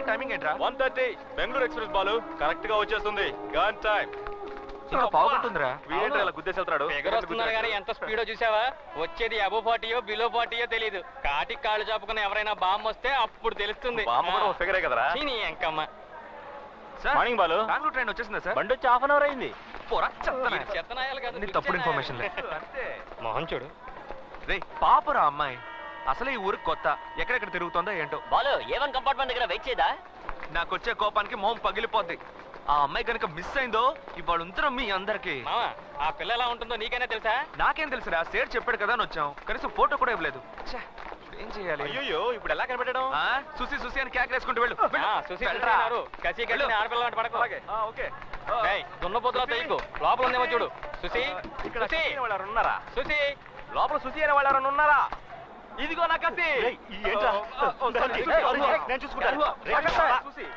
Train timing ఏంట్రా? 1:30 Bengaluru express Balu correct గా వచ్చేస్తుంది గన్ టైం. ఇంకా పావుకుంటుందిరా. వీడేంటి అలా గుద్దేసేళ్తాడు? ఫిగర్ వస్తున్నారు కానీ ఎంత స్పీడో చూసావా? వచ్చేది అబో 40యో బిలో 40యో తెలియదు. కాటికి కాళ్ళు చాపుకుని ఎవరైనా బాంబు వస్తే అప్పుడు తెలుస్తుంది. బాంబు కూడా ఒక ఫిగరే కదరా? చీనీ ఎంకమ్మ. మార్నింగ్ బాలు. బెంగళూరు ట్రైన్ వచ్చేసిందా సార్? బండి వచ్చి హాఫ్ అన్ అవర్ అయింది. పోరా చెప్తాను. చెత్తనాయాలు కదా. నీ తప్పుడు ఇన్ఫర్మేషన్ లే. అంతే. మోహన్ చూడు. రే పాపరా అమ్మాయి, అసలే ఈ ఊరికి కొత్త, ఎక్కడెక్కడ తిరుగుతుందో ఏంటో. బాలు ఏవన్ కంపార్ట్మెంట్ దగ్గర వెయిట్ చేయదా? నాకు వచ్చే కోపానికి మొహం పగిలిపోద్ది. ఆ అమ్మాయి కనుక మిస్ అయిందో ఇవాళ ఉంటున్నాం మీ అందరికి. మావా ఆ పిల్ల ఎలా ఉంటుందో నీకైనా తెలుసా? నాకేం తెలుసురా, సేట్ చెప్పాడు కదా అని వచ్చాం. కనీసం ఫోటో కూడా ఇవ్వలేదు. ఏం చేయాలి? అయ్యో ఇప్పుడు ఎలా కనిపెట్టడం? సుసి సుసి అని క్యాక్ వేసుకుంటూ వెళ్ళు. సుశీ చూస్తున్నారు. కసి కసి ఆడపిల్ల అంటే పడకు. ఓకే. దున్నపోతులా తెయ్యకు. లోపల ఉందేమో చూడు. సుశీ ఇక్కడ సుశీ సుశీ అనే వాళ్ళు ఎవరైనా ఉన్నారా? సుశీ లోపల సుశీ అనే వాళ్ళు ఎవరైనా ఉన్నారా? ఇదిగో నా కత్తి. నేను చూసుకుంటాను. సుశీ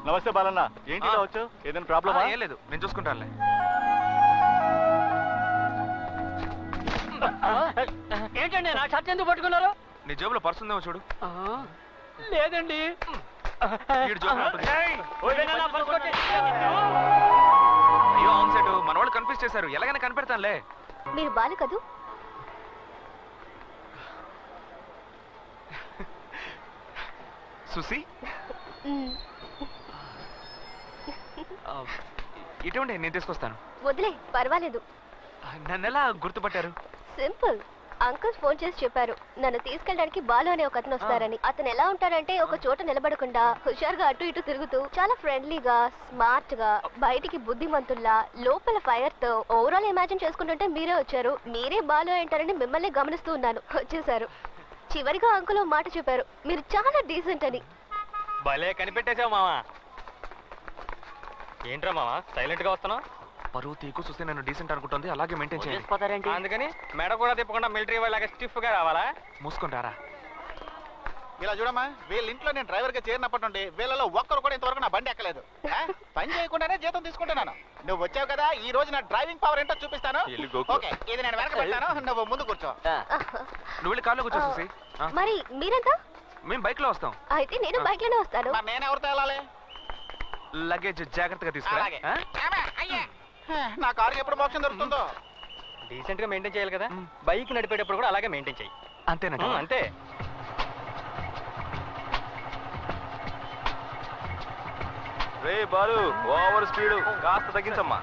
నమస్తే బాలన్న. ఏంటి ఇలా వచ్చావు? ఏదైనా ప్రాబ్లమా? ఏం లేదు, నేను చూసుకుంటానులే. ఏంటండి నా షర్ట్ ఎందుకు పట్టుకున్నారు? నీ జేబులో పర్సు ఉందేమో చూడు. లేదండి. వీడి జోబులో ఉంటుంది. ఏదైనా నా పర్సు కొట్టి- అయ్యో అవును సెట్, మన వాళ్ళు కన్ఫ్యూజ్ చేశారు. ఎలాగైనా కనిపెడతానులే. మీరు బాలు కదూ? సుసి ఇటువంటి నేను తీసుకొస్తాను. వదిలే, పర్వాలేదు. నన్ను ఎలా గుర్తుపట్టారు? సింపుల్. అంకుల్ ఫోన్ చేసి చెప్పారు నన్ను తీసుకెళ్ళడానికి బాలు అనే ఒక అతను వస్తారని. అతను ఎలా ఉంటాడంటే ఒక చోట నిలబడకుండా హుషారుగా అటు ఇటు తిరుగుతూ చాలా ఫ్రెండ్లీగా, స్మార్ట్ గా, బయటికి బుద్ధిమంతుల్లా, లోపల ఫైర్ తో. ఓవరాల్ ఇమాజిన్ చేసుకుంటుంటే మీరే వచ్చారు. మీరే బాలు అంటారని మిమ్మల్ని గమనిస్తూ ఉన్నాను. వచ్చేసారు. చివరిగా అంకుల్ మాట చెప్పారు, మీరు చాలా డీసెంట్ అని. భలే కనిపెట్టేశావు మావా. ఏంట్రా మావా సైలెంట్ గా వస్తున్నావు? పరువు తీకు చూస్తే నన్ను డీసెంట్ అనుకుంటుంది, అలాగే మెయింటైన్ చేయాలి. వదిలేసిపోతారేంటి? అందుకని మెడ కూడా తిప్పకుండా మిలిటరీ వాళ్ళగా స్టిఫ్ గా రావాలా? మూసుకుంటారా? ఇలా చూడమ్మా, వీళ్ళ ఇంట్లో నేను డ్రైవర్ గా చేరినప్పటి నుండి వీళ్ళలో ఒక్కరు కూడా ఇంతవరకు నా బండి ఎక్కలేదు. పని చేయకుండానే జీతం తీసుకుంటున్నాను. నువ్వు వచ్చావు కదా, ఈ రోజు నా డ్రైవింగ్ పవర్ ఏంటో చూపిస్తాను. ఓకే, ఇది నేను వెనక పెడతాను, నువ్వు ముందు కూర్చో. నువ్వు వెళ్ళి కార్లో కూర్చో సుసి. మరి మీరంతా? మేము బైక్ లో వస్తాం. అయితే నేను బైక్ లోనే వస్తాను. మరి నేను ఎవరితో వెళ్ళాలి? లగేజ్ జాగ్రత్తగా తీసుకురా. అలాగే. నా కారు ఎప్పుడు మోక్షం దొరుకుతుందో. డీసెంట్ గా మెయింటైన్ చేయాలి కదా. బైక్ నడిపేటప్పుడు కూడా అలాగే మెయింటైన్ చేయి. అంతేనండి. అంతే. రే బాలు, ఓవర్ స్పీడ్ కాస్త తగ్గించమ్మా.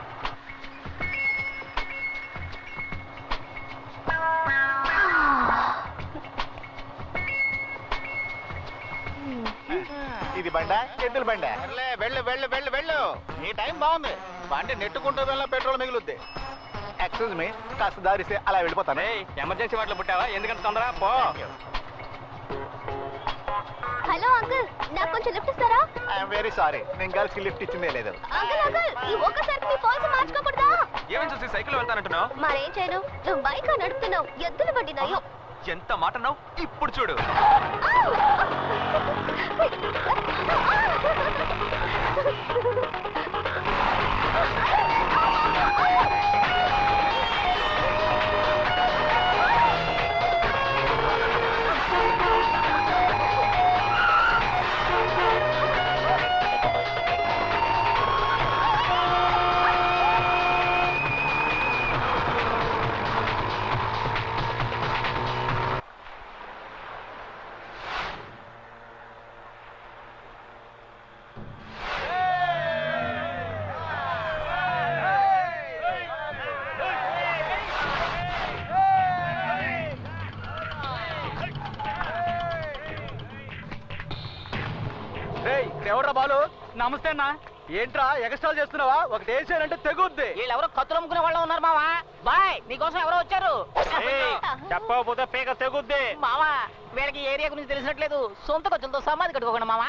ఇది బండ, ఎద్దుల బండ. వెళ్ళు వెళ్ళు వెళ్ళు వెళ్ళు, నీ టైం బాగుంది. బండి నెట్టుకుంటూ వెళ్ళిన పెట్రోల్ మిగులుద్ది. ఎక్స్క్యూజ్ మీ, కాస్త దారిస్తే అలా వెళ్ళిపోతాను. ఎమర్జెన్సీ వాటిలో పుట్టావా? ఎందుకంత తొందర? పో. హలో అంకుల్, నాకు కొంచెం లిఫ్ట్ ఇస్తారా? ఐఎమ్ వెరీ సారీ, నేను గర్ల్స్ కి లిఫ్ట్ ఇచ్చిందే లేదు. అంకుల్ అంకుల్, ఈ ఒక్కసారి మీ పాలసీ మార్చుకోకూడదా? ఏమేం చూసి సైకిల్ వెళ్తానంటున్నావు? మరేం చేయను, నువ్వు బైక్ నడుపుతున్నావు. ఎద్దుల బండి నయం. ఎంత మాట అన్నావు? ఇప్పుడు చూడు. ఎవడ్రా బాలు? నమస్తే అన్నా. ఏంట్రా ఎగస్ట్రాల్ చేస్తున్నావా? ఒకటి వేసానంటే తెగుద్ది. వీళ్ళెవరో కత్తులు అమ్ముకునే వాళ్ళు ఉన్నారు మావా. బాయ్, నీకోసం ఎవరో వచ్చారు. చెప్పకపోతే పీక తెగుద్ది. మావా, వీళ్ళకి ఏరియా గురించి తెలిసినట్లేదు. సొంత ఖర్చులతో సమాధి కట్టుకోకుండా మావా.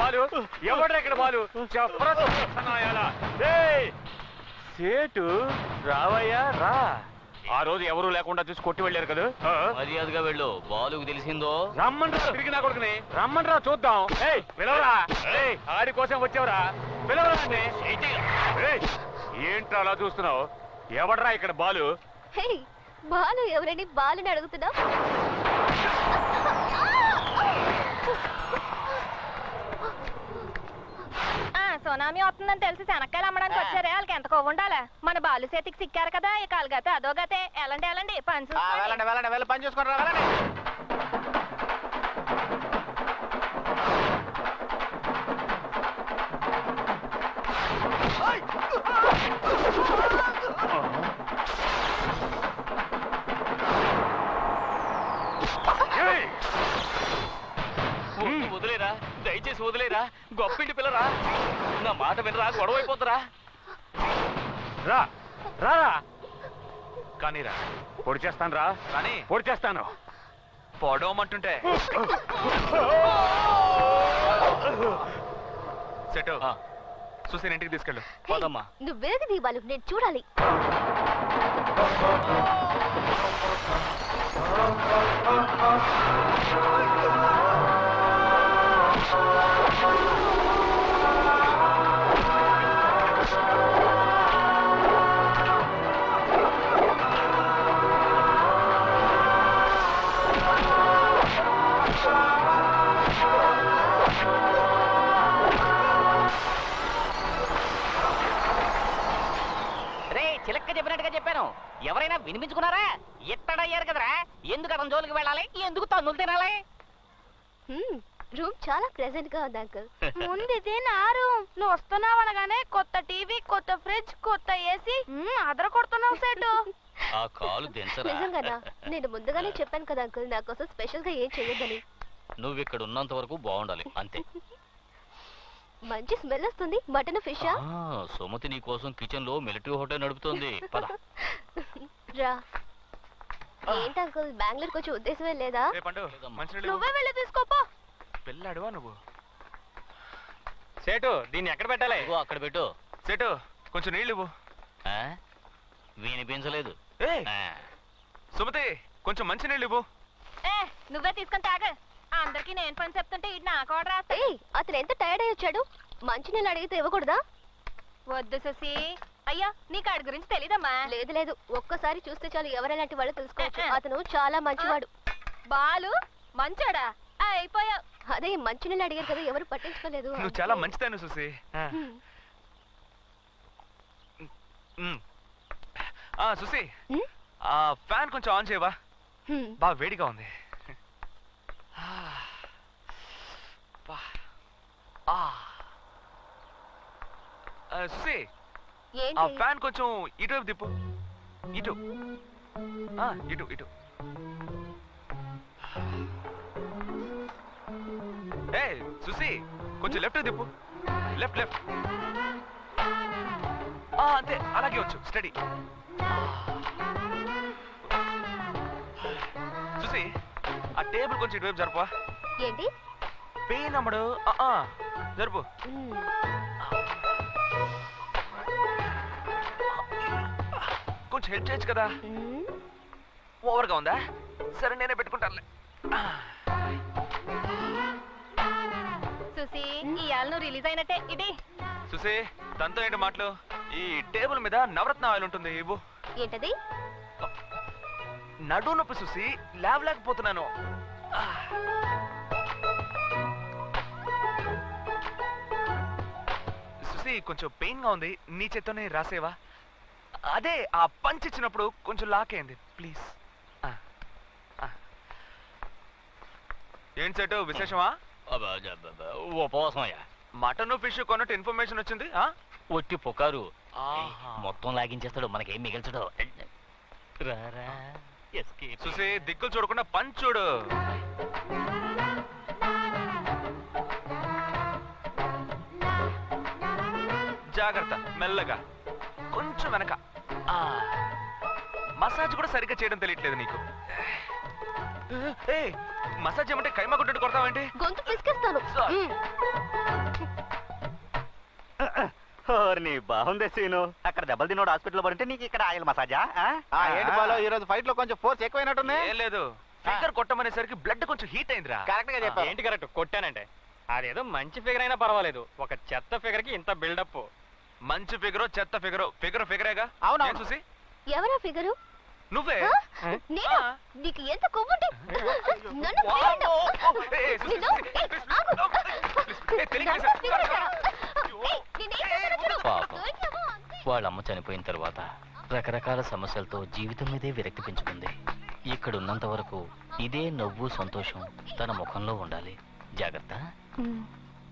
బాలు ఎవడ్రా ఇక్కడ బాలు? సేటు రావయ్యా రా. ఆ రోజు ఎవరు లేకుండా చూసి కొట్టి వెళ్ళారు కదా. మర్యాదగా వెళ్ళు. బాలుకు తెలిసిందో రమ్మండ్రా, తిరిగి నా కొడుకుని రమ్మండ్రా చూద్దాం. పిలవరా, ఆడి కోసం వచ్చావురా, పిలవరా. ఏంట్రా అలా చూస్తున్నావు? ఎవడ్రా ఇక్కడ బాలు? హే బాలు ఎవరని బాలుని అడుగుతున్నా? సునామీ వస్తుందని తెలిసి శనక్కాయలు అమ్మడానికి వచ్చారే, వాళ్ళకి ఎంత కొవ్వు ఉండాలా? మన బాలు చేతికి సిక్కారు కదా, ఇక అలాగతే అదో గతే. వెళ్ళండి పని చూసుకోండి. వెళ్ళండి వెళ్ళి పని చూసుకుంటారా? వెళ్ళండి. వదిలేరా, దయచేసి వదిలేరా. గొప్పింటి పిల్లరా, నా మాట వినరా, గొడవ అయిపోతారా. రా రారా, కానీ రా, పొడి చేస్తాను రా, కానీ పొడి చేస్తాను. పొడవమంటుంటే సెట్ సుసేన్ ఇంటికి తీసుకెళ్ళు. పోదమ్మా. నువ్వేది నీ బాలు, నేను చూడాలి. రే చిలక్క చెప్పినట్టుగా చెప్పాను, ఎవరైనా వినిపించుకున్నారా? ఎత్తడయ్యారు కదరా, ఎందుకు అతని జోలికి వెళ్ళాలి? ఎందుకు తన్నులు తినాలి? రూమ్ చాలా ప్రెజెంట్ గా ఉంది అంకుల్. ముందు నా రూమ్. నువ్వు వస్తున్నావు అనగానే కొత్త టీవీ, కొత్త ఫ్రిడ్జ్, కొత్త ఏసీ అదర కొడుతున్నావు సేటు. ఆ కాలు దించరా. నిజంగానా? నేను ముందుగానే చెప్పాను కదా అంకుల్, నా కోసం స్పెషల్ గా ఏం చెయ్యొద్దని. నువ్వు ఇక్కడ ఉన్నంత వరకు బాగుండాలి అంతే. మంచి స్మెల్ వస్తుంది. మటన్ ఫిషా? సుమతి నీ కోసం కిచెన్ లో మిలిటరీ హోటల్ నడుపుతోంది. పద. రా. ఏంటి అంకుల్, బెంగళూరుకి వచ్చే ఉద్దేశమే లేదా? నువ్వే వెళ్ళి తీసుకోపో. పెళ్ళాడువా నువ్వు? సేటు దీన్ని ఎక్కడ పెట్టాలి? అక్కడ పెట్టు. సెటు కొంచెం నీళ్ళు ఇవ్వు. వినిపించలేదు. సుమతి కొంచెం మంచి నీళ్ళు ఇవ్వు. నువ్వే తీసుకొని తాగ. అందరికి నేను పని చెప్తుంటే ఇటు నాకు ఆర్డర్ రాస్తా. అతను ఎంత టైర్డ్ అయ్యి వచ్చాడు, మంచి నీళ్ళు అడిగితే ఇవ్వకూడదా? వద్దు శశి. అయ్యా నీకు ఆడి గురించి తెలీదమ్మా. లేదు లేదు, ఒక్కసారి చూస్తే చాలు ఎవరెలాంటి వాళ్ళు తెలుసుకోవచ్చు. అతను చాలా మంచివాడు. బాలు మంచోడా? అయిపోయావు. అదే మంచి నీళ్ళు అడిగారు కదా, ఎవరు పట్టించుకోలేదు. నువ్వు చాలా మంచిదాను సుసి. సుసి, ఆ ఫ్యాన్ కొంచెం ఆన్ చేయవా? బాగా వేడిగా ఉంది. సుసి, ఆ ఫ్యాన్ కొంచెం ఇటువైపు తిప్పు. ఇటు ఇటు ఇటు. ఏ సుసి, కొంచెం లెఫ్ట్ తిప్పు. Left left. అంతే, అలాగే వచ్చు. స్టడీ. సుసి, ఆ టేబుల్ కొంచెం ఇటువైపు జరుపా. ఏంటి పెయిన్ అమ్మడు. జరుపు. కొంచెం హెల్ప్ చేయొచ్చు కదా. ఓవర్గా ఉందా? సరే నేనే పెట్టుకుంటానులే. సుసి, ఇవాళ నువ్వు రిలీజ్ అయినట్టే. ఇటీ సుసి, తనతో ఏంటి మాటలు? ఈ టేబుల్ మీద నవరత్న ఆయిల్ ఉంటుంది, ఇవ్వు. ఏంటది? నడు నొప్పి సుసి, లేవలేకపోతున్నాను. సుసి, కొంచెం పెయిన్ గా ఉంది, నీ చేత్తోనే రాసేవా? అదే ఆ పంచ్ ఇచ్చినప్పుడు కొంచెం లాకైంది, ప్లీజ్. ఏంటి సెటు, విశేషమా? ఉపవాసమయ్యా. మటన్ ఫిష్ కొన్నట్టు ఇన్ఫర్మేషన్ వచ్చింది. ఒట్టి పుకారు. మొత్తం లాగించేస్తాడు, మనకేం మిగిల్చడు. చూసి దిక్కులు చూడకుండా పంచ్ చూడు. జాగ్రత్త, మెల్లగా కొంచెం వెనక. మసాజ్ కూడా సరిగ్గా చేయడం తెలియట్లేదు నీకు. మసాజ్ ఏమంటే కైమా గుడ్డట్టు కొడతావేంటి? గొంతు పిసికేస్తాను. బాగుంది సీను. అక్కడ దెబ్బలు తినోడు హాస్పిటల్ పడితే నీకు ఇక్కడ ఆయిల్ మసాజా? ఏంటి బాలో, ఈ రోజు ఫైట్ లో కొంచెం ఫోర్స్ ఎక్కువైనట్టుంది. ఏం లేదు, ఫిగర్ కొట్టమనేసరికి బ్లడ్ కొంచెం హీట్ అయిందిరా. కరెక్ట్ గా చెప్పావు. ఏంటి కరెక్ట్? కొట్టానంటే అదేదో మంచి ఫిగర్ అయినా పర్వాలేదు, ఒక చెత్త ఫిగర్ కి ఇంత బిల్డప్. మంచి ఫిగరో చెత్త ఫిగరేగా అవునవును. ఏం చూసి ఎవరా ఫిగరు నువ్వే నేను ఆ. నీకు ఎంత కొవ్వుంటే నన్ను ప్రేమించు. నిన్ను, ఆగు. నన్ను ఫిగరేగా? నేనేం చేశానో చూడు. పాపం. దొరికావో అంతే. వాళ్ళమ్మ చనిపోయిన తర్వాత రకరకాల సమస్యలతో జీవితం మీదే విరక్తి పెంచుకుంది. ఇక్కడున్నంత వరకు ఇదే నవ్వు సంతోషం తన ముఖంలో ఉండాలి. జాగ్రత్త.